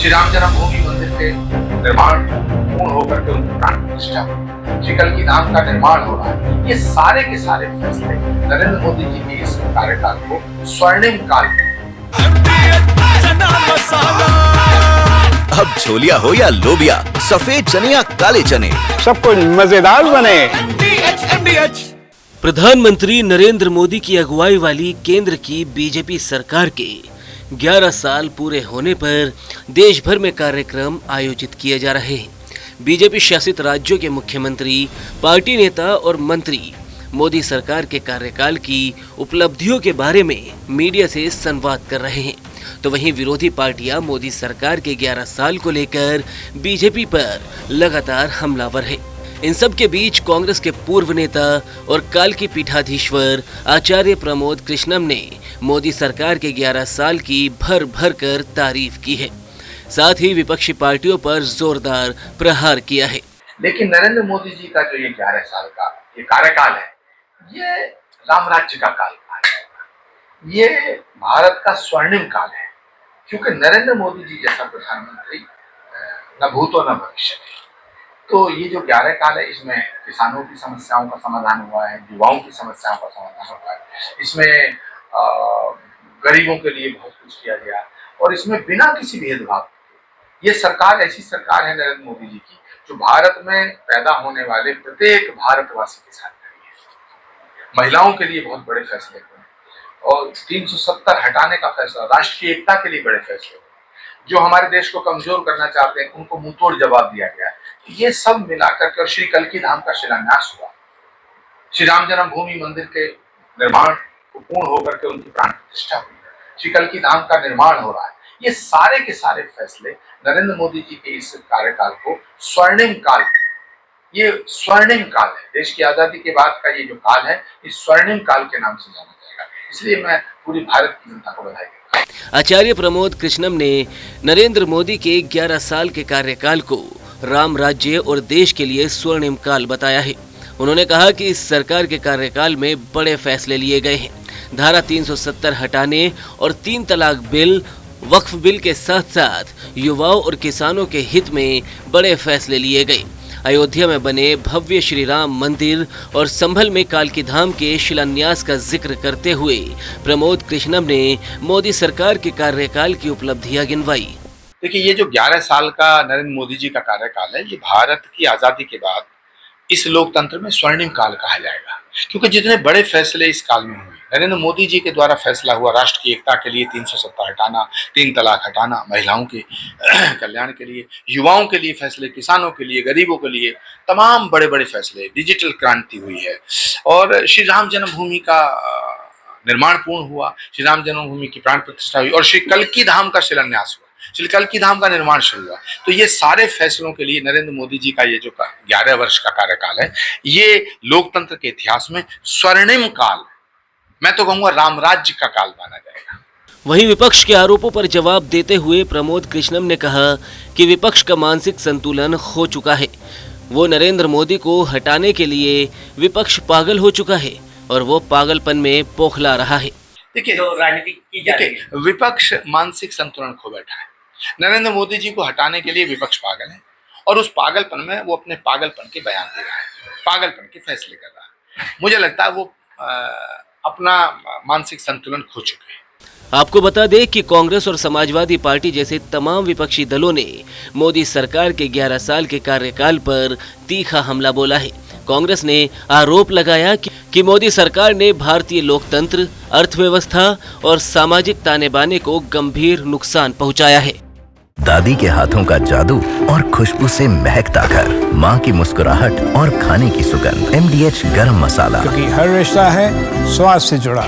श्री राम जन्मभूमि मंदिर के निर्माण पूर्ण होकर के उनकी प्राण प्रतिष्ठा, श्री कल्की धाम का निर्माण हो रहा है। ये सारे के सारे फैसले नरेंद्र मोदी जी के इस कार्यकाल को स्वर्णिम काल में। अब छोलिया हो या लोबिया, सफेद चने या काले चने, सब कुछ मजेदार बने। प्रधानमंत्री नरेंद्र मोदी की अगुवाई वाली केंद्र की बीजेपी सरकार के 11 साल पूरे होने पर देश भर में कार्यक्रम आयोजित किए जा रहे हैं। बीजेपी शासित राज्यों के मुख्यमंत्री, पार्टी नेता और मंत्री मोदी सरकार के कार्यकाल की उपलब्धियों के बारे में मीडिया से संवाद कर रहे हैं। तो वहीं विरोधी पार्टियां मोदी सरकार के 11 साल को लेकर बीजेपी पर लगातार हमलावर है। इन सब के बीच कांग्रेस के पूर्व नेता और काल के पीठाधीश्वर आचार्य प्रमोद कृष्णम ने मोदी सरकार के 11 साल की भर भर कर तारीफ की है। साथ ही विपक्षी पार्टियों पर जोरदार प्रहार किया है। लेकिन नरेंद्र मोदी जी का जो ये 11 साल का ये कार्यकाल है, ये राम राज्य का काल है, ये भारत का स्वर्णिम काल है। क्योंकि नरेंद्र मोदी जी जैसा प्रधानमंत्री न भूतो न भविष्य है। तो ये जो 11 काल है, इसमें किसानों की समस्याओं का समाधान हुआ है, युवाओं की समस्याओं का समाधान हुआ है, इसमें गरीबों के लिए बहुत कुछ किया गया और इसमें बिना किसी भेदभाव ये सरकार ऐसी सरकार है नरेंद्र मोदी जी की, जो भारत में पैदा होने वाले प्रत्येक भारतवासी के साथ खड़ी है। महिलाओं के लिए बहुत बड़े फैसले हुए और 370 हटाने का फैसला, राष्ट्रीय एकता के लिए बड़े फैसले हुए। जो हमारे देश को कमजोर करना चाहते हैं उनको मुंहतोड़ जवाब दिया गया। ये सब मिलाकर के और श्री कल्की धाम का शिलान्यास हुआ, श्री राम जन्मभूमि मंदिर के निर्माण को पूर्ण होकर के उनकी प्राण प्रतिष्ठा हुई, श्री कल्की धाम का निर्माण हो रहा है। ये सारे के सारे फैसले नरेंद्र मोदी जी के इस कार्यकाल को स्वर्णिम काल, ये स्वर्णिम काल है। देश की आजादी के बाद का ये जो काल है, इस स्वर्णिम काल के नाम से जाना जाएगा। इसलिए मैं पूरी भारत की जनता को बधाई देता हूं। आचार्य प्रमोद कृष्णम ने नरेंद्र मोदी के 11 साल के कार्यकाल को राम राज्य और देश के लिए स्वर्णिम काल बताया है। उन्होंने कहा कि इस सरकार के कार्यकाल में बड़े फैसले लिए गए हैं। धारा 370 हटाने और 3 तलाक बिल, वक्फ बिल के साथ साथ युवाओं और किसानों के हित में बड़े फैसले लिए गए। अयोध्या में बने भव्य श्री राम मंदिर और संभल में कालकी धाम के शिलान्यास का जिक्र करते हुए प्रमोद कृष्णम ने मोदी सरकार के कार्यकाल की उपलब्धियां गिनवाई। देखिए, ये जो 11 साल का नरेंद्र मोदी जी का कार्यकाल है, ये भारत की आजादी के बाद इस लोकतंत्र में स्वर्णिम काल कहा जाएगा। क्योंकि जितने बड़े फैसले इस काल में हुए, नरेंद्र मोदी जी के द्वारा फैसला हुआ राष्ट्र की एकता के लिए 370 हटाना, 3 तलाक हटाना, महिलाओं के कल्याण के लिए, युवाओं के लिए फैसले, किसानों के लिए, गरीबों के लिए, तमाम बड़े बड़े फैसले, डिजिटल क्रांति हुई है और श्री राम जन्मभूमि का निर्माण पूर्ण हुआ, श्री राम जन्मभूमि की प्राण प्रतिष्ठा हुई और श्री कल्की धाम का शिलान्यास हुआ, श्री कल्की धाम का निर्माण शुरू हुआ। तो ये सारे फैसलों के लिए नरेंद्र मोदी जी का ये जो 11 वर्ष का कार्यकाल है, ये लोकतंत्र के इतिहास में स्वर्णिम काल, मैं तो कहूँगा राम राज्य का काल माना जाएगा। वहीं विपक्ष के आरोपों पर जवाब देते हुए प्रमोद कृष्णम ने कहा कि विपक्ष का मानसिक संतुलन खो चुका है। वो नरेंद्र मोदी को हटाने के लिए विपक्ष पागल हो चुका है और वो पागलपन में बौखला रहा है। देखिए, विपक्ष मानसिक संतुलन खो बैठा है। नरेंद्र मोदी जी को हटाने के लिए विपक्ष पागल है और उस पागलपन में वो अपने पागलपन के बयान दे रहा है, पागलपन के फैसले कर रहा है। मुझे लगता है वो अपना मानसिक संतुलन खो चुके हैं। आपको बता दें कि कांग्रेस और समाजवादी पार्टी जैसे तमाम विपक्षी दलों ने मोदी सरकार के 11 साल के कार्यकाल पर तीखा हमला बोला है। कांग्रेस ने आरोप लगाया कि मोदी सरकार ने भारतीय लोकतंत्र, अर्थव्यवस्था और सामाजिक ताने बाने को गंभीर नुकसान पहुंचाया है। दादी के हाथों का जादू और खुशबू से महकता घर, माँ की मुस्कुराहट और खाने की सुगंध, MDH गरम मसाला, क्योंकि हर रिश्ता है स्वाद से जुड़ा।